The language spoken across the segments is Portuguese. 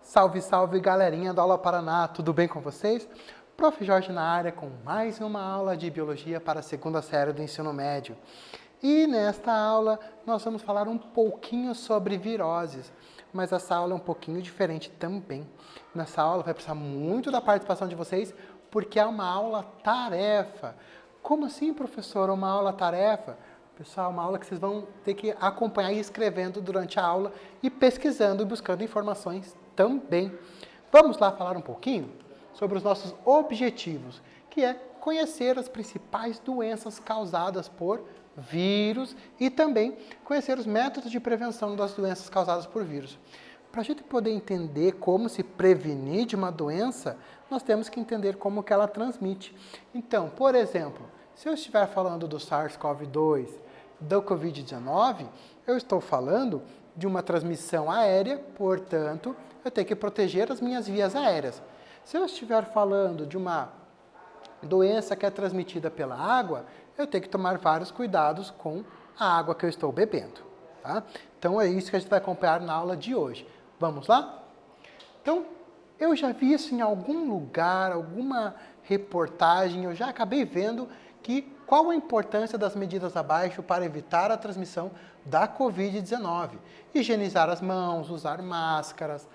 Salve, salve galerinha do Aula Paraná, tudo bem com vocês? Prof. Jorge na área com mais uma aula de Biologia para a segunda série do ensino médio. E nesta aula nós vamos falar um pouquinho sobre viroses, mas essa aula é um pouquinho diferente também. Nessa aula vai precisar muito da participação de vocês, porque é uma aula tarefa. Como assim, professor, uma aula tarefa? Pessoal, uma aula que vocês vão ter que acompanhar escrevendo durante a aula e pesquisando e buscando informações também. Vamos lá falar um pouquinho sobre os nossos objetivos, que é conhecer as principais doenças causadas por vírus e também conhecer os métodos de prevenção das doenças causadas por vírus. Para a gente poder entender como se prevenir de uma doença, nós temos que entender como que ela transmite. Então, por exemplo, se eu estiver falando do SARS-CoV-2, do Covid-19, eu estou falando de uma transmissão aérea, portanto, eu tenho que proteger as minhas vias aéreas. Se eu estiver falando de uma doença que é transmitida pela água, eu tenho que tomar vários cuidados com a água que eu estou bebendo. Tá? Então é isso que a gente vai acompanhar na aula de hoje. Vamos lá? Então, eu já vi isso em algum lugar, alguma reportagem, eu já acabei vendo qual a importância das medidas abaixo para evitar a transmissão da Covid-19. Higienizar as mãos, usar máscaras,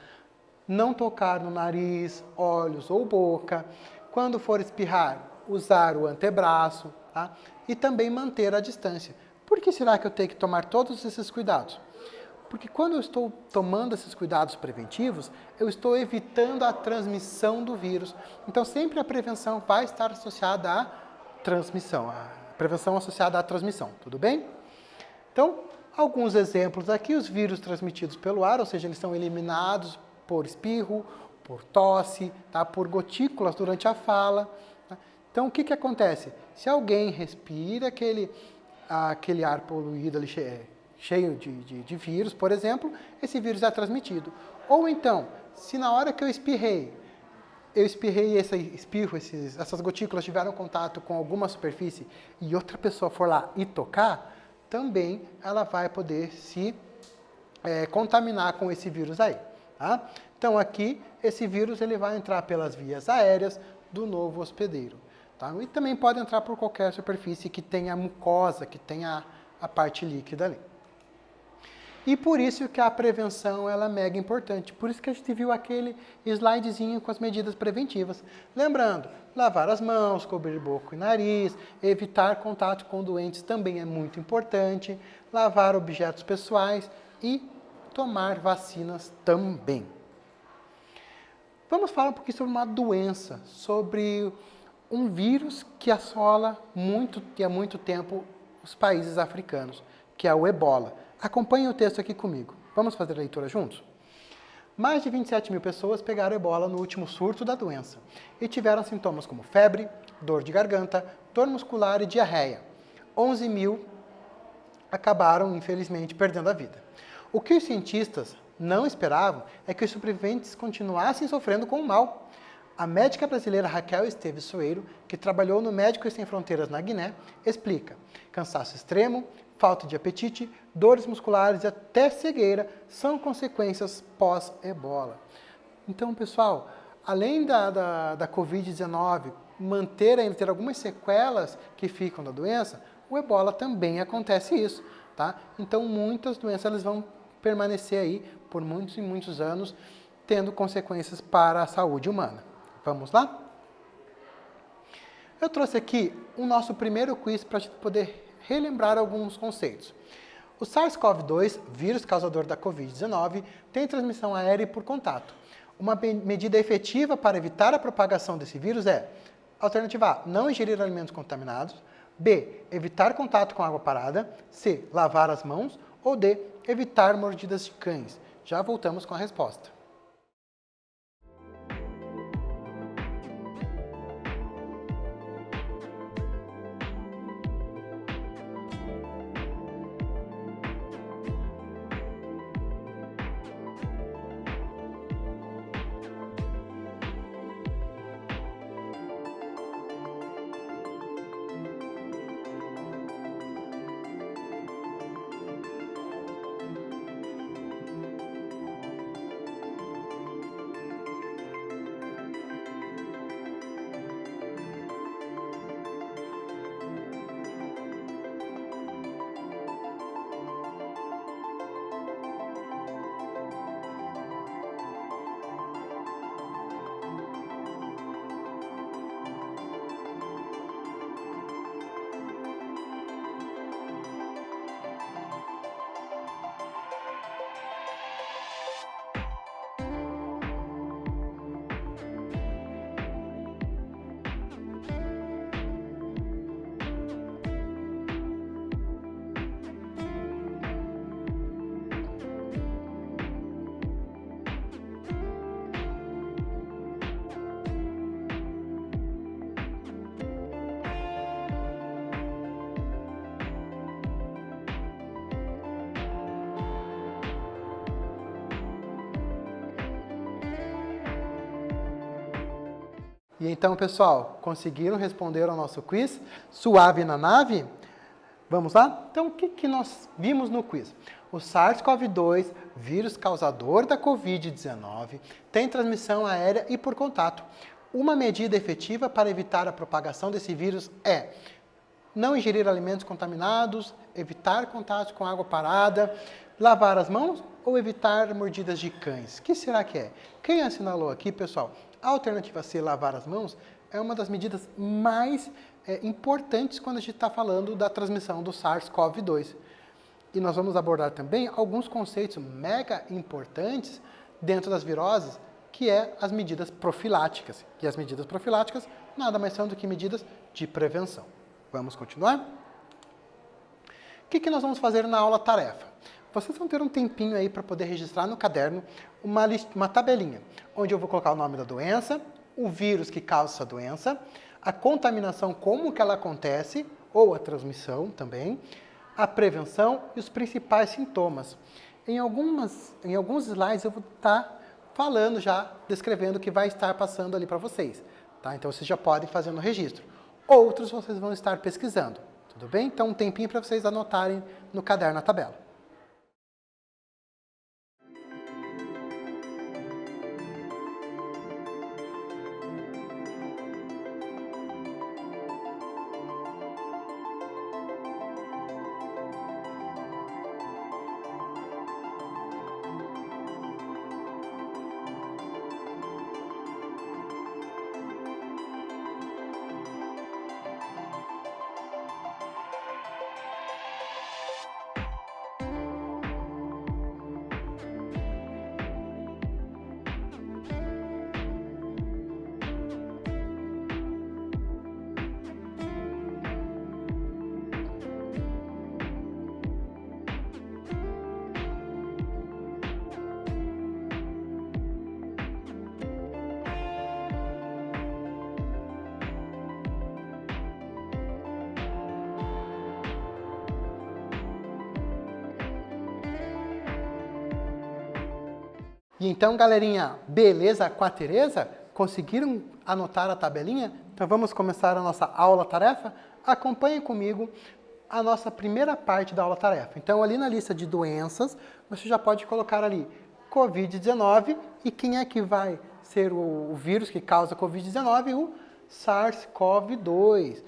não tocar no nariz, olhos ou boca. Quando for espirrar, usar o antebraço, tá? E também manter a distância. Por que será que eu tenho que tomar todos esses cuidados? Porque quando eu estou tomando esses cuidados preventivos, eu estou evitando a transmissão do vírus. Então, sempre a prevenção vai estar associada à transmissão, a prevenção associada à transmissão, tudo bem? Então, alguns exemplos aqui, os vírus transmitidos pelo ar, ou seja, eles são eliminados por espirro, por tosse, tá? Por gotículas durante a fala. Tá? Então, o que acontece? Se alguém respira aquele ar poluído ali, cheio de vírus, por exemplo, esse vírus é transmitido. Ou então, se na hora que eu espirrei esse espirro, essas gotículas tiveram contato com alguma superfície e outra pessoa for lá e tocar, também ela vai poder se contaminar com esse vírus aí. Tá? Então aqui, esse vírus ele vai entrar pelas vias aéreas do novo hospedeiro. Tá? E também pode entrar por qualquer superfície que tenha mucosa, que tenha a parte líquida ali. E por isso que a prevenção ela é mega importante. Por isso que a gente viu aquele slidezinho com as medidas preventivas. Lembrando, lavar as mãos, cobrir boca e nariz, evitar contato com doentes também é muito importante, lavar objetos pessoais e tomar vacinas também. Vamos falar um pouquinho sobre uma doença, sobre um vírus que assola há muito tempo os países africanos, que é o ebola. Acompanhe o texto aqui comigo. Vamos fazer a leitura juntos? Mais de 27 mil pessoas pegaram ebola no último surto da doença e tiveram sintomas como febre, dor de garganta, dor muscular e diarreia. 11 mil acabaram, infelizmente, perdendo a vida. O que os cientistas não esperavam é que os sobreviventes continuassem sofrendo com o mal. A médica brasileira Raquel Esteves Soeiro, que trabalhou no Médicos Sem Fronteiras na Guiné, explica: cansaço extremo, falta de apetite, dores musculares e até cegueira são consequências pós-ebola. Então, pessoal, além da Covid-19 ter algumas sequelas que ficam da doença, o ebola também acontece isso, tá? Então, muitas doenças elas vão permanecer aí por muitos e muitos anos, tendo consequências para a saúde humana. Vamos lá? Eu trouxe aqui o nosso primeiro quiz para a gente poder relembrar alguns conceitos. O SARS-CoV-2, vírus causador da Covid-19, tem transmissão aérea e por contato. Uma medida efetiva para evitar a propagação desse vírus é: alternativa A, não ingerir alimentos contaminados, B, evitar contato com água parada, C, lavar as mãos, ou D, evitar mordidas de cães. Já voltamos com a resposta. E então, pessoal, conseguiram responder ao nosso quiz? Suave na nave? Vamos lá? Então, o que nós vimos no quiz? O SARS-CoV-2, vírus causador da Covid-19, tem transmissão aérea e por contato. Uma medida efetiva para evitar a propagação desse vírus é não ingerir alimentos contaminados, evitar contato com água parada, lavar as mãos ou evitar mordidas de cães. O que será que é? Quem assinalou aqui, pessoal, a alternativa C, lavar as mãos, é uma das medidas mais importantes quando a gente está falando da transmissão do SARS-CoV-2. E nós vamos abordar também alguns conceitos mega importantes dentro das viroses, que é as medidas profiláticas. E as medidas profiláticas nada mais são do que medidas de prevenção. Vamos continuar? O que nós vamos fazer na aula tarefa? Vocês vão ter um tempinho aí para poder registrar no caderno uma tabelinha, onde eu vou colocar o nome da doença, o vírus que causa essa doença, a contaminação, como que ela acontece, ou a transmissão também, a prevenção e os principais sintomas. Em alguns slides eu vou estar falando já, descrevendo o que vai estar passando ali para vocês. Tá? Então vocês já podem fazer no registro. Outros vocês vão estar pesquisando. Tudo bem? Então um tempinho para vocês anotarem no caderno a tabela. E então, galerinha, beleza com a Tereza? Conseguiram anotar a tabelinha? Então vamos começar a nossa aula-tarefa? Acompanhem comigo a nossa primeira parte da aula-tarefa. Então, ali na lista de doenças, você já pode colocar ali Covid-19 e quem é que vai ser o vírus que causa Covid-19? O SARS-CoV-2.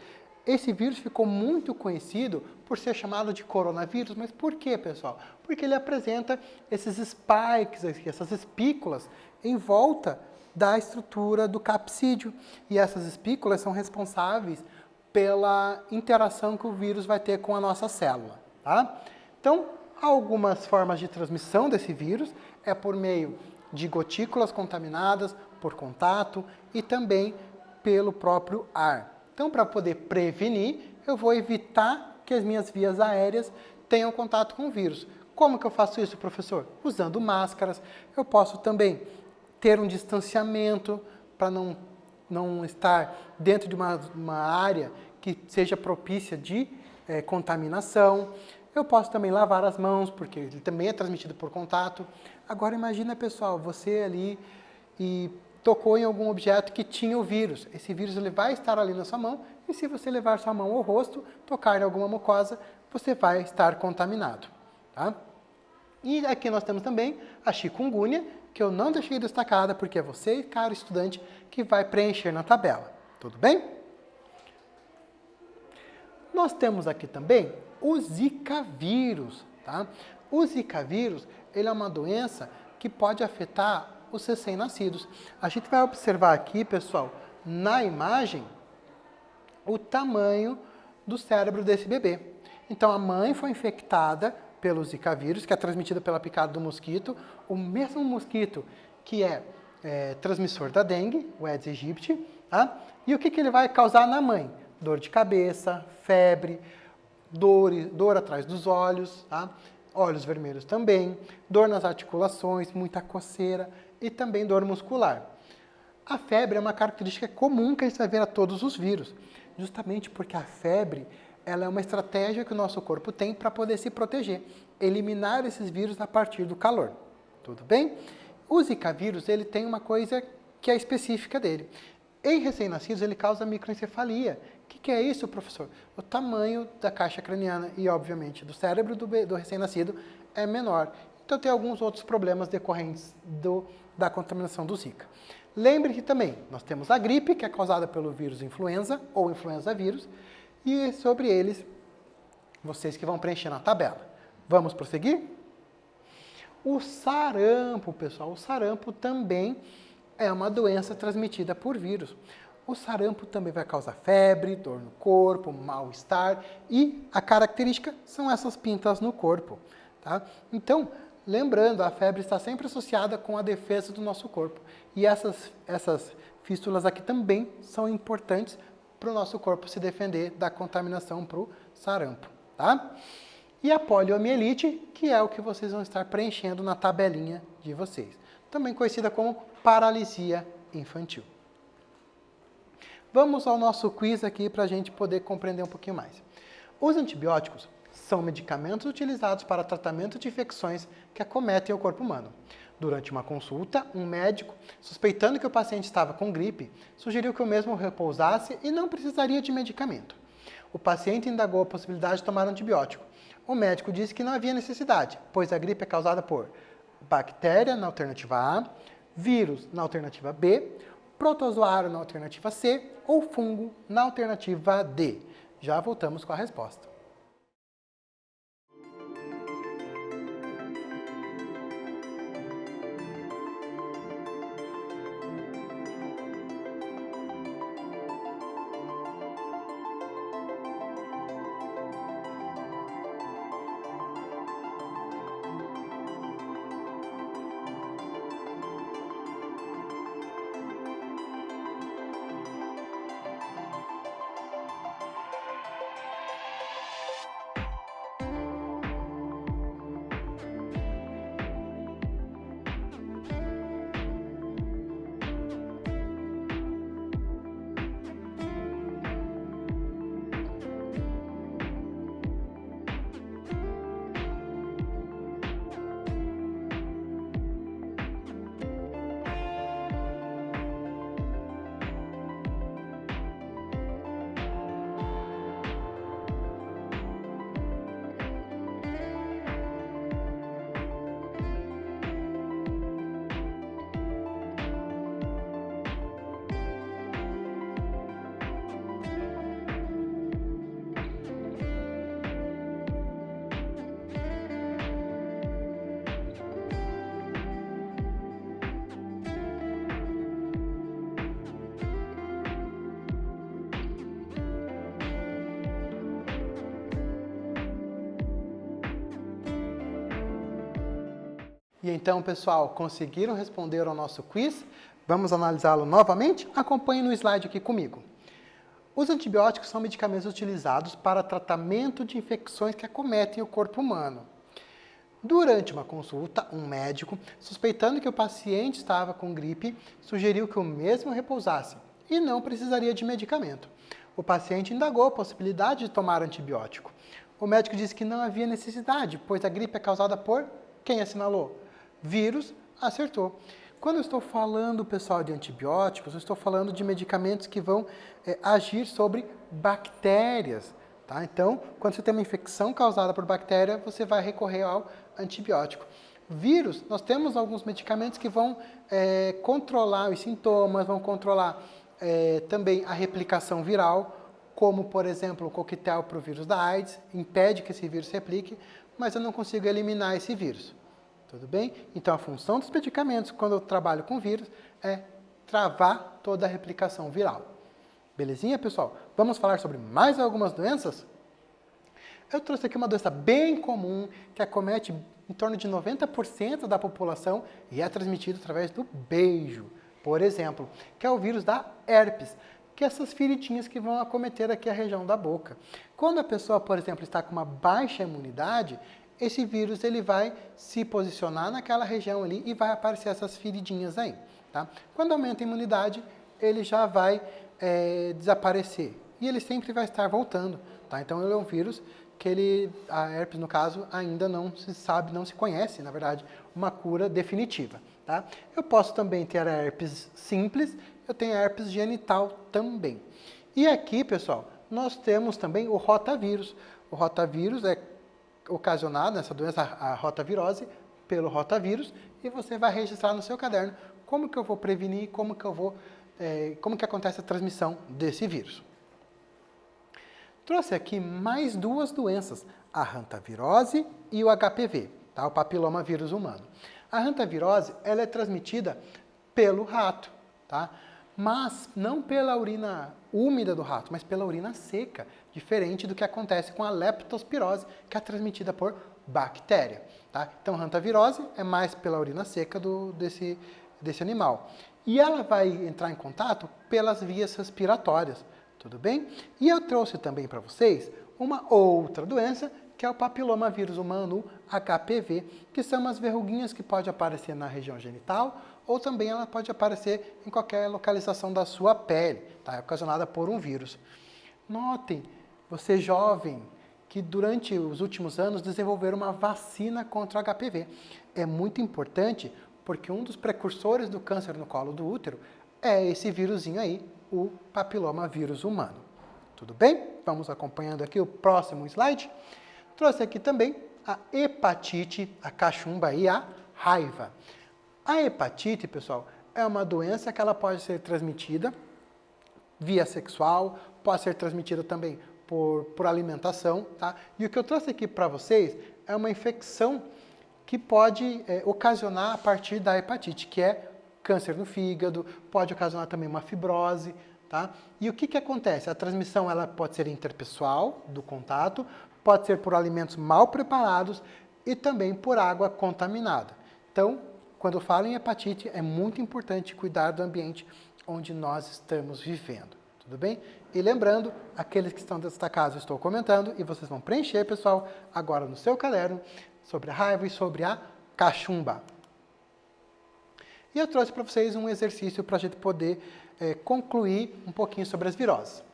Esse vírus ficou muito conhecido por ser chamado de coronavírus, mas por quê, pessoal? Porque ele apresenta esses spikes, essas espículas em volta da estrutura do capsídeo. E essas espículas são responsáveis pela interação que o vírus vai ter com a nossa célula. Tá? Então, algumas formas de transmissão desse vírus é por meio de gotículas contaminadas, por contato e também pelo próprio ar. Então, para poder prevenir, eu vou evitar que as minhas vias aéreas tenham contato com o vírus. Como que eu faço isso, professor? Usando máscaras. Eu posso também ter um distanciamento para não estar dentro de uma área que seja propícia de contaminação. Eu posso também lavar as mãos, porque ele também é transmitido por contato. Agora imagina, pessoal, você ali e tocou em algum objeto que tinha o vírus. Esse vírus ele vai estar ali na sua mão e se você levar sua mão ao rosto, tocar em alguma mucosa, você vai estar contaminado. Tá? E aqui nós temos também a chikungunya, que eu não deixei destacada porque é você, caro estudante, que vai preencher na tabela. Tudo bem? Nós temos aqui também o Zika vírus. Tá? O Zika vírus ele é uma doença que pode afetar os recém-nascidos. A gente vai observar aqui, pessoal, na imagem, o tamanho do cérebro desse bebê. Então, a mãe foi infectada pelo Zika vírus, que é transmitido pela picada do mosquito, o mesmo mosquito que é transmissor da dengue, o Aedes aegypti, tá? E o que ele vai causar na mãe? Dor de cabeça, febre, dor atrás dos olhos, tá? Olhos vermelhos também, dor nas articulações, muita coceira e também dor muscular. A febre é uma característica comum que a gente vai ver a todos os vírus, justamente porque a febre ela é uma estratégia que o nosso corpo tem para poder se proteger, eliminar esses vírus a partir do calor. Tudo bem? O Zika vírus ele tem uma coisa que é específica dele. Em recém-nascidos, ele causa microencefalia. O que é isso, professor? O tamanho da caixa craniana e, obviamente, do cérebro do recém-nascido é menor. Então, tem alguns outros problemas decorrentes da contaminação do Zika. Lembre que também nós temos a gripe, que é causada pelo vírus influenza ou influenza vírus, e sobre eles, vocês que vão preencher na tabela. Vamos prosseguir? O sarampo, pessoal, o sarampo também é uma doença transmitida por vírus. O sarampo também vai causar febre, dor no corpo, mal-estar e a característica são essas pintas no corpo. Tá? Então, lembrando, a febre está sempre associada com a defesa do nosso corpo. E essas fístulas aqui também são importantes para o nosso corpo se defender da contaminação para o sarampo. Tá? E a poliomielite, que é o que vocês vão estar preenchendo na tabelinha de vocês. Também conhecida como paralisia infantil. Vamos ao nosso quiz aqui para a gente poder compreender um pouquinho mais. Os antibióticos são medicamentos utilizados para tratamento de infecções que acometem o corpo humano. Durante uma consulta, um médico, suspeitando que o paciente estava com gripe, sugeriu que o mesmo repousasse e não precisaria de medicamento. O paciente indagou a possibilidade de tomar antibiótico. O médico disse que não havia necessidade, pois a gripe é causada por bactéria na alternativa A, vírus na alternativa B, protozoário na alternativa C ou fungo na alternativa D. Já voltamos com a resposta. E então, pessoal, conseguiram responder ao nosso quiz? Vamos analisá-lo novamente? Acompanhe no slide aqui comigo. Os antibióticos são medicamentos utilizados para tratamento de infecções que acometem o corpo humano. Durante uma consulta, um médico, suspeitando que o paciente estava com gripe, sugeriu que o mesmo repousasse e não precisaria de medicamento. O paciente indagou a possibilidade de tomar antibiótico. O médico disse que não havia necessidade, pois a gripe é causada por quem assinalou? Vírus, acertou. Quando eu estou falando, pessoal, de antibióticos, eu estou falando de medicamentos que vão agir sobre bactérias. Tá? Então, quando você tem uma infecção causada por bactéria, você vai recorrer ao antibiótico. Vírus, nós temos alguns medicamentos que vão controlar os sintomas, vão controlar também a replicação viral, como, por exemplo, o coquetel para o vírus da AIDS, impede que esse vírus replique, mas eu não consigo eliminar esse vírus. Tudo bem? Então, a função dos medicamentos, quando eu trabalho com vírus, é travar toda a replicação viral. Belezinha, pessoal? Vamos falar sobre mais algumas doenças? Eu trouxe aqui uma doença bem comum, que acomete em torno de 90% da população e é transmitido através do beijo, por exemplo, que é o vírus da herpes, que é essas feridinhas que vão acometer aqui a região da boca. Quando a pessoa, por exemplo, está com uma baixa imunidade, esse vírus ele vai se posicionar naquela região ali e vai aparecer essas feridinhas aí. Tá? Quando aumenta a imunidade, ele já vai desaparecer e ele sempre vai estar voltando. Tá? Então, ele é um vírus que a herpes, no caso, ainda não se sabe, não se conhece, na verdade, uma cura definitiva. Tá? Eu posso também ter a herpes simples eu tenho herpes genital também. E aqui, pessoal, nós temos também o rotavírus. O rotavírus é ocasionado, essa doença, a rotavirose, pelo rotavírus, e você vai registrar no seu caderno como que eu vou prevenir, como que acontece a transmissão desse vírus. Trouxe aqui mais duas doenças, a hantavirose e o HPV, tá? O papiloma vírus humano. A hantavirose, ela é transmitida pelo rato, tá? Mas não pela urina úmida do rato, mas pela urina seca, diferente do que acontece com a leptospirose, que é transmitida por bactéria, tá? Então, a hantavirose é mais pela urina seca desse animal. E ela vai entrar em contato pelas vias respiratórias, tudo bem? E eu trouxe também para vocês uma outra doença, que é o papiloma vírus humano, HPV, que são as verruguinhas que podem aparecer na região genital, ou também ela pode aparecer em qualquer localização da sua pele, tá? É ocasionada por um vírus. Notem, você jovem, que durante os últimos anos desenvolveram uma vacina contra o HPV. É muito importante, porque um dos precursores do câncer no colo do útero é esse vírusinho aí, o papiloma vírus humano. Tudo bem? Vamos acompanhando aqui o próximo slide. Trouxe aqui também a hepatite, a cachumba e a raiva. A hepatite, pessoal, é uma doença que ela pode ser transmitida via sexual, pode ser transmitida também por alimentação, tá? E o que eu trouxe aqui para vocês é uma infecção que pode ocasionar a partir da hepatite, que é câncer no fígado, pode ocasionar também uma fibrose, tá? E o que acontece? A transmissão ela pode ser interpessoal, do contato, pode ser por alimentos mal preparados e também por água contaminada. Então, quando eu falo em hepatite, é muito importante cuidar do ambiente onde nós estamos vivendo, tudo bem? E lembrando, aqueles que estão destacados, eu estou comentando, e vocês vão preencher, pessoal, agora no seu caderno, sobre a raiva e sobre a cachumba. E eu trouxe para vocês um exercício para a gente poder concluir um pouquinho sobre as viroses.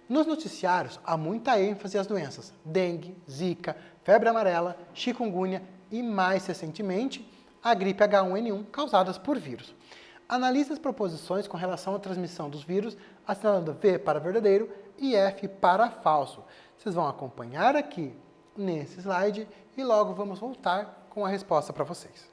Nos noticiários, há muita ênfase às doenças dengue, zika, febre amarela, chikungunya e, mais recentemente, a gripe H1N1 causadas por vírus. Analise as proposições com relação à transmissão dos vírus, assinalando V para verdadeiro e F para falso. Vocês vão acompanhar aqui nesse slide e logo vamos voltar com a resposta para vocês.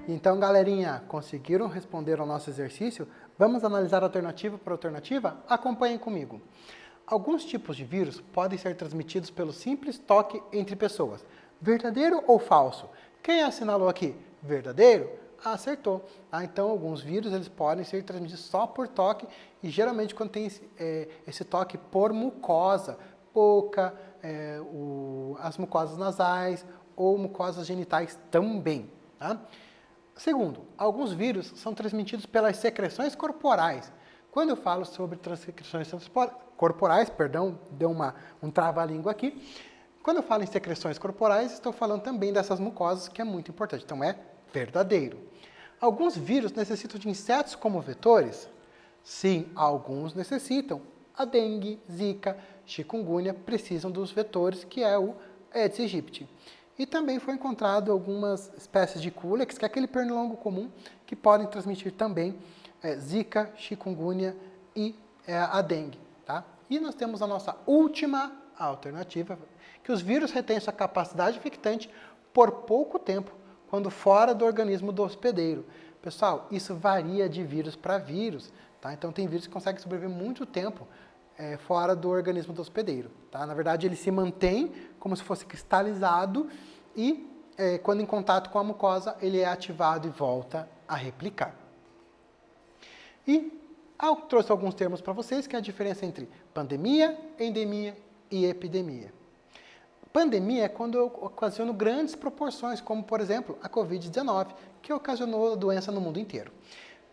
Então, galerinha, conseguiram responder ao nosso exercício? Vamos analisar alternativa por alternativa? Acompanhem comigo. Alguns tipos de vírus podem ser transmitidos pelo simples toque entre pessoas. Verdadeiro ou falso? Quem assinalou aqui? Verdadeiro? acertou. Tá? Então, alguns vírus eles podem ser transmitidos só por toque e geralmente quando tem esse toque por mucosa, boca, as mucosas nasais ou mucosas genitais também. Tá? Segundo, alguns vírus são transmitidos pelas secreções corporais. Quando eu falo sobre secreções corporais, perdão, deu um trava-língua aqui. Quando eu falo em secreções corporais, estou falando também dessas mucosas, que é muito importante. Então, é verdadeiro. Alguns vírus necessitam de insetos como vetores? Sim, alguns necessitam. A dengue, zika, chikungunya precisam dos vetores, que é o Aedes aegypti. E também foi encontrado algumas espécies de culex, que é aquele pernilongo comum, que podem transmitir também zika, chikungunya e a dengue. Tá? E nós temos a nossa última alternativa, que os vírus retêm sua capacidade infectante por pouco tempo, quando fora do organismo do hospedeiro. Pessoal, isso varia de vírus para vírus. Tá? Então tem vírus que conseguem sobreviver muito tempo fora do organismo do hospedeiro. Tá? Na verdade, ele se mantém como se fosse cristalizado e, quando em contato com a mucosa, ele é ativado e volta a replicar. E eu trouxe alguns termos para vocês, que é a diferença entre pandemia, endemia e epidemia. Pandemia é quando eu ocasiono grandes proporções, como, por exemplo, a Covid-19, que ocasionou a doença no mundo inteiro.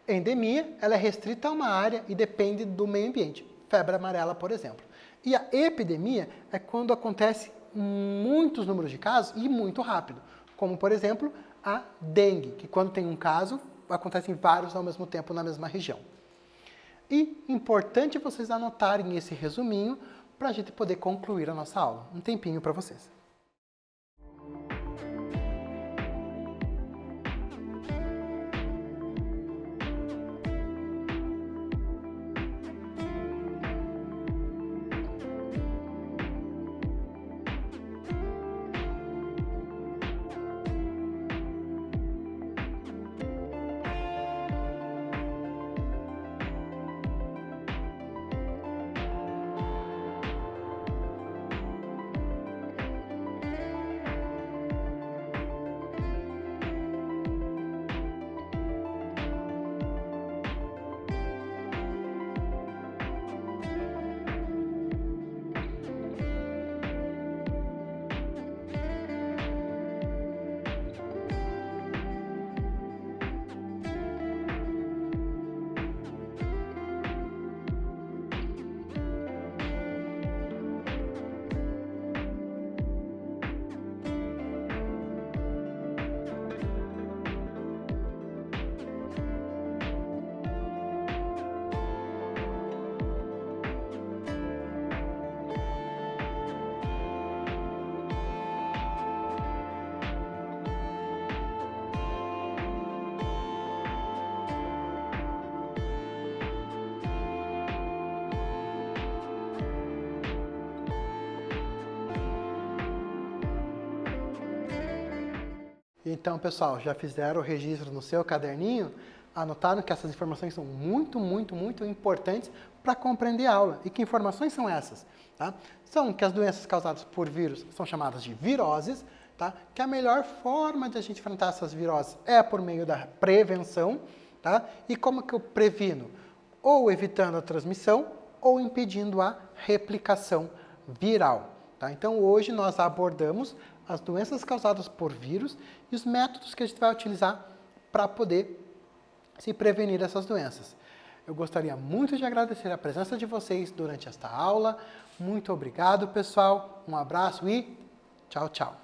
Endemia, ela é restrita a uma área e depende do meio ambiente. Febre amarela, por exemplo. E a epidemia é quando acontece muitos números de casos e muito rápido. Como, por exemplo, a dengue, que quando tem um caso, acontecem vários ao mesmo tempo na mesma região. E importante vocês anotarem esse resuminho para a gente poder concluir a nossa aula. Um tempinho para vocês. Então, pessoal, já fizeram o registro no seu caderninho? Anotaram que essas informações são muito, muito, muito importantes para compreender a aula. E que informações são essas? Tá? São que as doenças causadas por vírus são chamadas de viroses, tá? Que a melhor forma de a gente enfrentar essas viroses é por meio da prevenção. Tá? E como que eu previno? Ou evitando a transmissão ou impedindo a replicação viral. Tá? Então, hoje nós abordamos as doenças causadas por vírus e os métodos que a gente vai utilizar para poder se prevenir dessas doenças. Eu gostaria muito de agradecer a presença de vocês durante esta aula. Muito obrigado, pessoal. Um abraço e tchau, tchau.